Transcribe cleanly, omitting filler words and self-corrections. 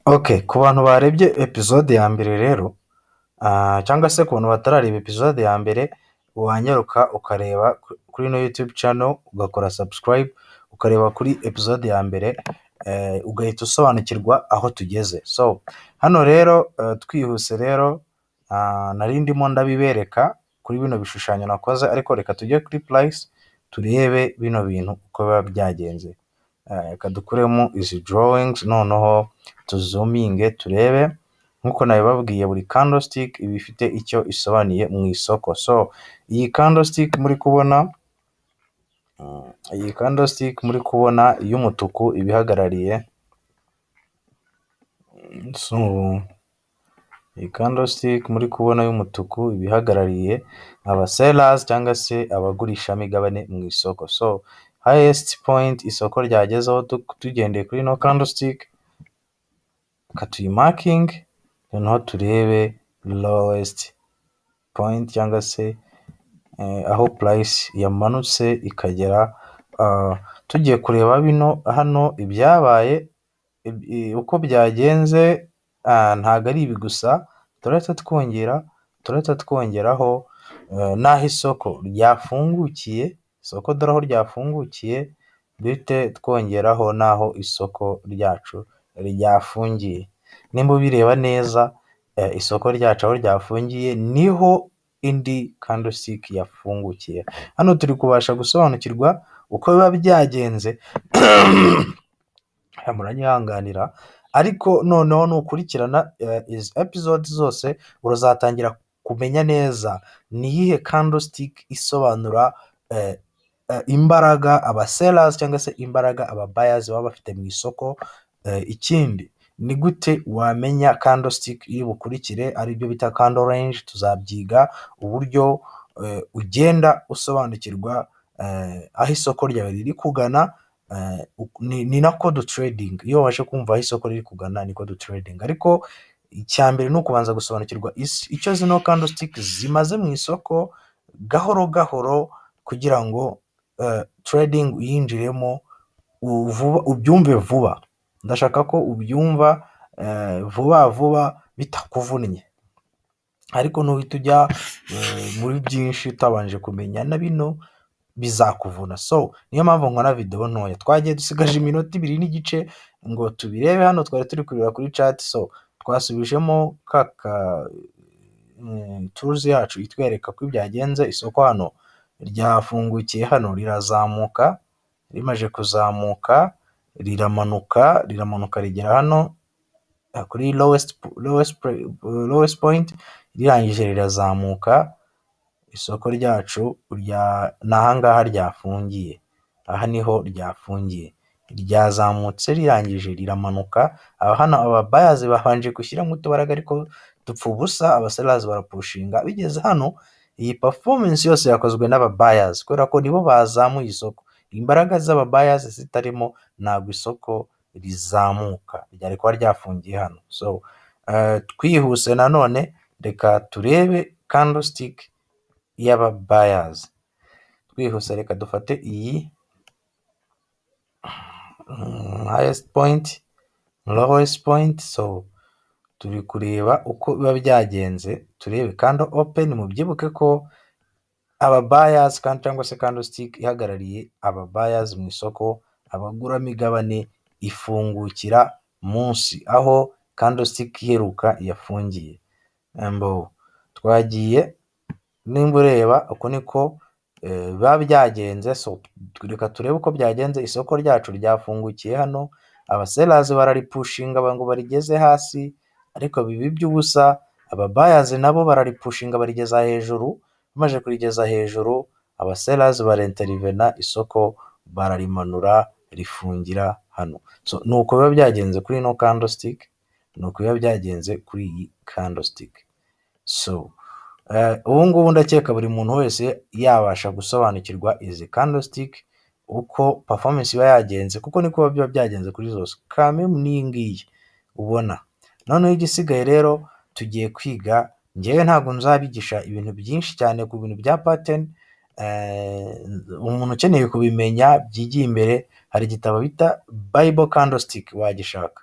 Okay, ku bantu barebye episode ya mbere rero, cyangwa se ku bantu batarareba episode ya mbere, wanyaruka ukareba kuri ino YouTube channel, ugakora subscribe, ukareba kuri episode ya mbere, ugahita usobanukirwa aho tugeze. So hano rero twihuse rero, nari ndimo ndabibereka kuri bino bishushanyo nakoze, ariko reka tujye kuri price turebe bino bintu uko biba byagenze. Reka dukuremo izi drawings, noneho tuzuminge turebe. Nkuko nabibabwiye, buri candlestick iba ifite icyo isobanuye mu isoko. So iyi candlestick muri kubona y'umutuku ibihagarariye, so iyi candlestick muri kubona y'umutuku ibihagarariye aba sellers cyangwa se abagurisha migabane mu isoko. So highest point isoko ryagezeho tugendeye kuri no candlestick, katuyimarking, noneho turebe lowest point cyangwa se aho price yamanutse ikagera. Tugiye kureba bino hano ibyabaye uko byagenze, ntago ari ibi gusa, turahita twongeraho n'aho isoko ryafungukiye. Isoko dore aho ryafungukiye, duhite twongeraho n'aho isoko ryacu ryafungiye. Nimba ubireba neza, isoko ryacu aho ryafungiye niho indi candlestick yafungukiye. Hano turi kubasha gusobanukirwa uko biba byagenze. Muranyihanganira, ariko noneho nukurikirana izi episodes zose urazatangira kumenya neza ni iyihe candlestick isobanura imbaraga aba sellers cyangwa se imbaraga aba buyers baba bafite mu isoko. Ikindi ni gute wamenya candlestick iri bukurikire, ari byo bita candle range. Tuzabyiga uburyo ugenda usobanukirwa aho isoko ryawe riri kugana. Ni nako du trading, iyo wabashe kumva aho isoko riri kugana niko du trading. Ariko icyambere ni ukubanza gusobanukirwa icyo zino candlestick zimaze mu isoko gahoro gahoro, kugira ngo trading uyinjiremo ubyumve vuba. Ndashaka ko ubyumva vuba bitakuvunnye, ariko nuhita ujya muri byinshi utabanje kumenya na bino bizakuvuna. So niyo mpamvu nkora video ntoya. Twagiye dusigaje iminota 2 n'igice ngo tubirebe. Hano twari turi kureba kuri chat, so twasubijemo tools yacu itwereka ko byagenze. Isoko hano ryafungukiye, hano rirazamuka, rimaje kuzamuka riramanuka rigera hano kuri lowest point, rirangije rirazamuka. Isoko ryacu nahangaha ryafungiye, aha niho ryafungiye, ryazamutse rirangije riramanuka. Hano aba buyers babanje gushyiramo utubaraga, ariko dupfa ubusa. Aba sellers barapushinga. Bigeze hano, iyi performance yose yakozwe n'aba buyers, kubera ko nibo bazamuye isoko. Imbaraga z'aba buyers zitarimo, ntabwo isoko rizamuka, ryari kuba ryafungiye hano. So twihuse nanone, reka turebe candlestick y'aba buyers. Twihuse reka dufate iyi highest point, lowest point. So turi kureba uko biba byagenze, turebe candle open. Mubyibuke ko aba buyers cyangwa se candlestick ihagarariye aba buyers mu isoko, abagura migabane, ifungukira munsi aho candlestick iheruka yafungiye. Twagiye, nimba ureba uko niko biba byagenze. So reka turebe uko byagenze. Isoko ryacu ryafungukiye hano, aba sellers bararipushinga ngo barigeze hasi, ariko bibi by'ubusa. Aba buyers nabo bararipushinga barigeza hejuru. Bamaze kurigeza hejuru, aba sellers barintervena, isoko bararimanura rifungira hano. So nuko biba byagenze kuri no candlestick, nuko biba byagenze kuri iyi candlestick. So ubu ngubu ndakeka buri muntu wese yabasha gusobanukirwa izi candlestick uko performance iba yagenze, kuko niko biba byagenze kuri zose. Kamemu n'iyi ngiyi ubona. Noneho igisigaye rero tugiye kwiga. Njyewe ntabwo nzabigisha ibintu byinshi cyane ku bintu bya pattern. Umuntu ukeneye kubimenya byigiye imbere, hari igitabo bita Bible Candlestick wagishaka.